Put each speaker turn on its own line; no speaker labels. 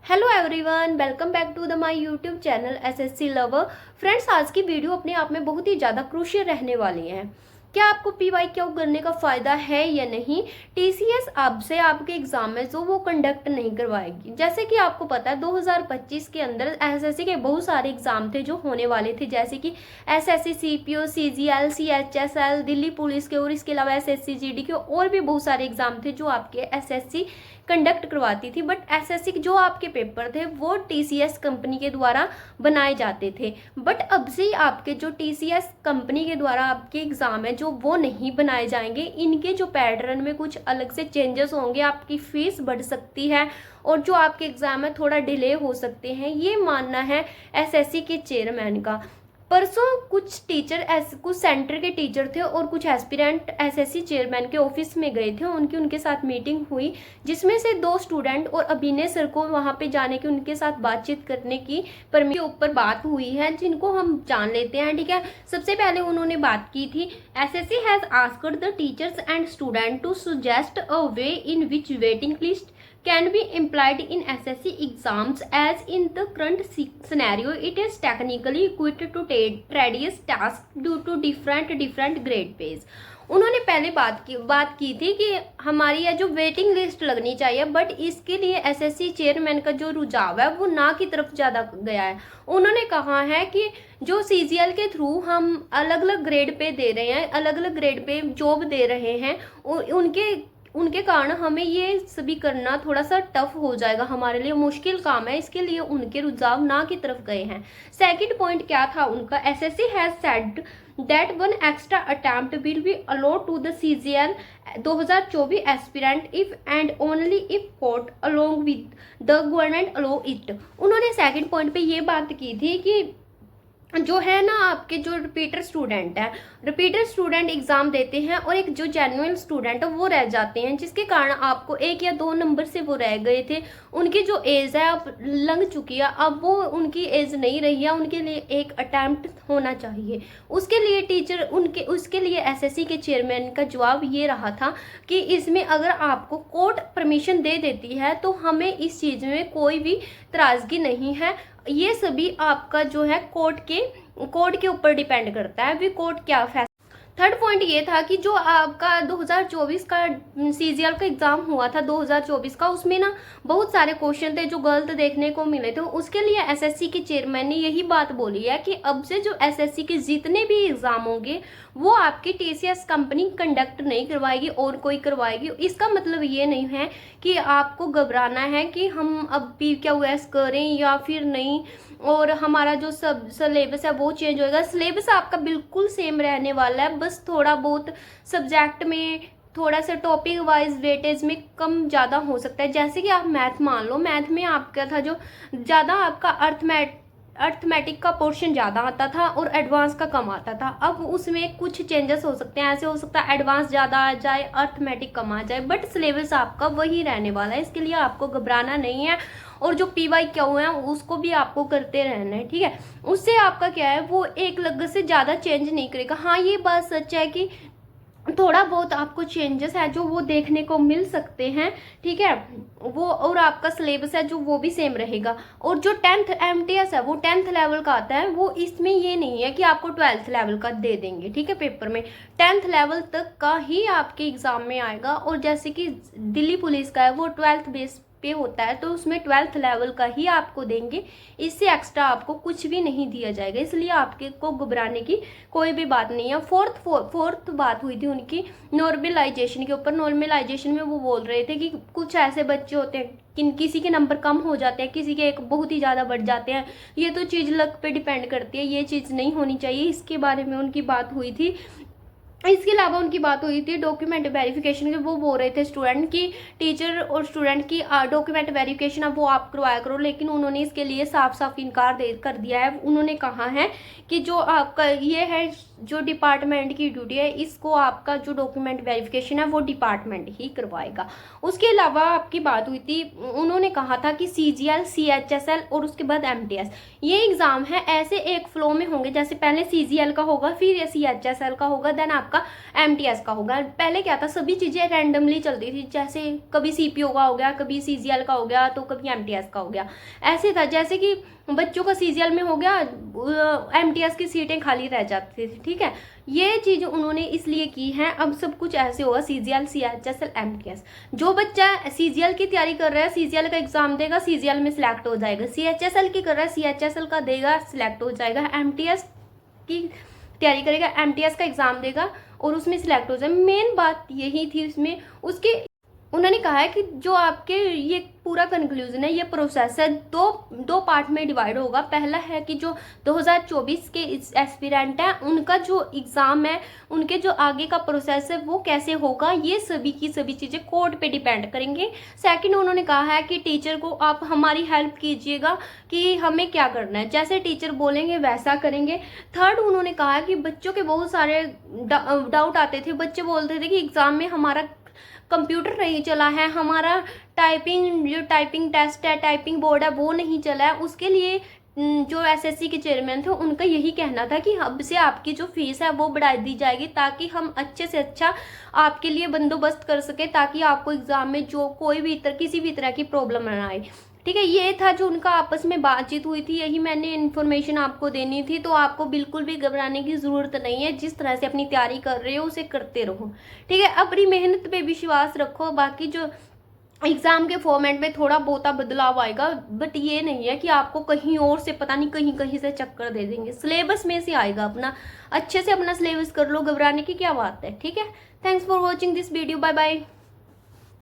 Hello everyone, welcome back to the my YouTube channel SSC lover. Friends, आज की video अपने आप में बहुत ही ज़्यादा क्रूशियल रहने वाली है। क्या आपको पीवाईक्यू करने का फ़ायदा है या नहीं? टीसीएस आपसे आपके एग्ज़ाम है जो वो कंडक्ट नहीं करवाएगी। जैसे कि आपको पता है 2025 के अंदर एसएससी के बहुत सारे एग्ज़ाम थे जो होने वाले थे, जैसे कि SSC CPO, CGL, CHSL, Delhi police के, और इसके अलावा एसएससी जीडी के और भी बहुत सारे एग्ज़ाम थे जो आपके एसएससी कंडक्ट करवाती थी। बट एसएससी जो आपके पेपर थे वो टीसीएस कंपनी के द्वारा बनाए जाते थे। बट अब से आपके जो टीसीएस कंपनी के द्वारा आपके एग्ज़ाम है जो वो नहीं बनाए जाएंगे। इनके जो पैटर्न में कुछ अलग से चेंजेस होंगे, आपकी फीस बढ़ सकती है और जो आपके एग्ज़ाम है थोड़ा डिले हो सकते हैं, ये मानना है एसएससी के चेयरमैन का। परसों कुछ टीचर कुछ सेंटर के टीचर थे और कुछ एस्पिरेंट एसएससी चेयरमैन के ऑफिस में गए थे। उनके साथ मीटिंग हुई, जिसमें से 2 स्टूडेंट और अभिनय सर को वहां पे जाने की, उनके साथ बातचीत करने की परमिशन के ऊपर बात हुई है, जिनको हम जान लेते हैं। ठीक है, सबसे पहले उन्होंने बात की थी, SSC has asked the teachers and student to suggest a way in which waiting list can be implied in SSC exams, as in the current scenario it is technically equipped to tedious tasks due to different grade pays। उन्होंने पहले बात की थी कि हमारी यह जो waiting list लगनी चाहिए, बट इसके लिए एसएससी चेयरमैन का जो रुझाव है वो ना की तरफ ज़्यादा गया है। उन्होंने कहा है कि जो सीजीएल के थ्रू हम अलग अलग ग्रेड पे दे रहे हैं, अलग अलग ग्रेड पे जॉब दे रहे हैं, उनके कारण हमें ये सभी करना थोड़ा सा टफ हो जाएगा, हमारे लिए मुश्किल काम है। इसके लिए उनके रुझाव ना की तरफ गए हैं। सेकंड पॉइंट क्या था उनका, SSC has said that 1 extra attempt will be allowed to the CGL 2024 aspirant if and only if court along with the government allow it. उन्होंने सेकंड पॉइंट पे ये बात की थी कि जो है ना, आपके जो रिपीटर स्टूडेंट एग्जाम देते हैं और एक जो जेन्युइन स्टूडेंट है वो रह जाते हैं, जिसके कारण आपको 1 या 2 नंबर से वो रह गए थे। उनकी जो एज है अब लंघ चुकी है, अब वो उनकी एज नहीं रही है, उनके लिए एक अटैम्प्ट होना चाहिए। उसके लिए एसएससी के चेयरमैन का जवाब ये रहा था कि इसमें अगर आपको कोर्ट परमिशन दे देती है तो हमें इस चीज़ में कोई भी त्रासगी नहीं है। ये सभी आपका जो है कोर्ट के ऊपर डिपेंड करता है, भी कोर्ट क्या फैसला। थर्ड पॉइंट ये था कि जो आपका 2024 का सीजीएल का एग्जाम हुआ था 2024 का, उसमें ना बहुत सारे क्वेश्चन थे जो गलत देखने को मिले थे। उसके लिए एसएससी के चेयरमैन ने यही बात बोली है कि अब से जो एसएससी के जितने भी एग्जाम होंगे वो आपकी टीसीएस कंपनी कंडक्ट नहीं करवाएगी और कोई करवाएगी। इसका मतलब ये नहीं है कि आपको घबराना है कि हम अब पीक्यूएस करें या फिर नहीं, और हमारा जो सब सिलेबस है वो चेंज होएगा। सिलेबस आपका बिल्कुल सेम रहने वाला है, बस थोड़ा बहुत सब्जेक्ट में थोड़ा सा टॉपिक वाइज वेटेज में कम ज़्यादा हो सकता है। जैसे कि आप मैथ मान लो, मैथ में आपका था जो ज़्यादा आपका अर्थमेटिक का पोर्शन ज़्यादा आता था और एडवांस का कम आता था। अब उसमें कुछ चेंजेस हो सकते हैं, ऐसे हो सकता है एडवांस ज़्यादा आ जाए, अर्थमेटिक कम आ जाए, बट सिलेबस आपका वही रहने वाला है। इसके लिए आपको घबराना नहीं है, और जो पीवाईक्यू है उसको भी आपको करते रहना है। ठीक है, उससे आपका क्या है, वो एक लग से ज़्यादा चेंज नहीं करेगा। हाँ, ये बात सच है कि थोड़ा बहुत आपको चेंजेस है जो वो देखने को मिल सकते हैं। ठीक है, वो और आपका सिलेबस है जो वो भी सेम रहेगा। और जो 10th एमटीएस है वो 10th लेवल का आता है, वो इसमें ये नहीं है कि आपको 12th लेवल का दे देंगे। ठीक है, पेपर में 10th लेवल तक का ही आपके एग्जाम में आएगा। और जैसे कि दिल्ली पुलिस का है वो 12th बेस पे होता है, तो उसमें 12th लेवल का ही आपको देंगे, इससे एक्स्ट्रा आपको कुछ भी नहीं दिया जाएगा। इसलिए आपके को घबराने की कोई भी बात नहीं है। फोर्थ बात हुई थी उनकी नॉर्मलाइजेशन के ऊपर। नॉर्मलाइजेशन में वो बोल रहे थे कि कुछ ऐसे बच्चे होते हैं किसी के नंबर कम हो जाते हैं, किसी के एक बहुत ही ज़्यादा बढ़ जाते हैं। ये तो चीज़ लक पे डिपेंड करती है, ये चीज़ नहीं होनी चाहिए। इसके बारे में उनकी बात हुई थी। इसके अलावा उनकी बात हुई थी डॉक्यूमेंट वेरिफिकेशन के। वो बोल रहे थे स्टूडेंट की, टीचर और स्टूडेंट की डॉक्यूमेंट वेरिफिकेशन अब वो आप करवाया करो, लेकिन उन्होंने इसके लिए साफ साफ इनकार कर दिया है। उन्होंने कहा है कि जो आपका ये है जो डिपार्टमेंट की ड्यूटी है, इसको आपका जो डॉक्यूमेंट वेरिफिकेशन है वो डिपार्टमेंट ही करवाएगा। उसके अलावा आपकी बात हुई थी, उन्होंने कहा था कि CGL, CHSL और उसके बाद MTS, ये एग्ज़ाम है ऐसे एक फ्लो में होंगे, जैसे पहले CGL का होगा, फिर CHSL का होगा, देन आपका MTS का होगा। पहले क्या था, सभी चीज़ें रैंडमली चलती थी, जैसे कभी CPO का हो गया, कभी CGL का हो गया, तो कभी MTS का हो गया। ऐसे था जैसे कि बच्चों का CGL में हो गया, MTS की सीटें खाली रह जाती थी, ठीक है। ये चीज़ उन्होंने इसलिए की है। अब सब कुछ ऐसे होगा, CGL, CHSL, MTS। जो बच्चा CGL की तैयारी कर रहा है, CGL का एग्जाम देगा, CGL में सिलेक्ट हो जाएगा। CHSL की कर रहा है, CHSL का देगा, सिलेक्ट हो जाएगा। MTS की तैयारी करेगा, MTS का एग्जाम देगा और उसमें सिलेक्ट हो जाए। मेन बात यही थी इसमें। उसके उन्होंने कहा है कि जो आपके ये पूरा कंक्लूजन है, ये प्रोसेस है, दो पार्ट में डिवाइड होगा। पहला है कि जो 2024 के एस्पिरेंट हैं, उनका जो एग्ज़ाम है, उनके जो आगे का प्रोसेस है वो कैसे होगा, ये सभी की सभी चीज़ें कोर्ट पे डिपेंड करेंगे। सेकंड, उन्होंने कहा है कि टीचर को आप हमारी हेल्प कीजिएगा कि हमें क्या करना है, जैसे टीचर बोलेंगे वैसा करेंगे। थर्ड, उन्होंने कहा कि बच्चों के बहुत सारे डाउट आते थे। बच्चे बोलते थे कि एग्ज़ाम में हमारा कंप्यूटर नहीं चला है, हमारा जो टाइपिंग टेस्ट है, टाइपिंग बोर्ड है, वो नहीं चला है। उसके लिए जो SSC के चेयरमैन थे, उनका यही कहना था कि अब से आपकी जो फीस है वो बढ़ा दी जाएगी, ताकि हम अच्छे से अच्छा आपके लिए बंदोबस्त कर सके, ताकि आपको एग्ज़ाम में जो कोई भी किसी भी तरह की प्रॉब्लम ना आए, ठीक है। ये था जो उनका आपस में बातचीत हुई थी, यही मैंने इन्फॉर्मेशन आपको देनी थी। तो आपको बिल्कुल भी घबराने की ज़रूरत नहीं है, जिस तरह से अपनी तैयारी कर रहे हो उसे करते रहो, ठीक है। अपनी मेहनत पे विश्वास रखो। बाकी जो एग्ज़ाम के फॉर्मेट में थोड़ा बहुत बदलाव आएगा, बट ये नहीं है कि आपको कहीं और से पता नहीं कहीं कहीं से चक्कर दे देंगे। सिलेबस में से आएगा, अपना अच्छे से अपना सिलेबस कर लो, घबराने की क्या बात है, ठीक है। Thanks for watching this video, bye bye.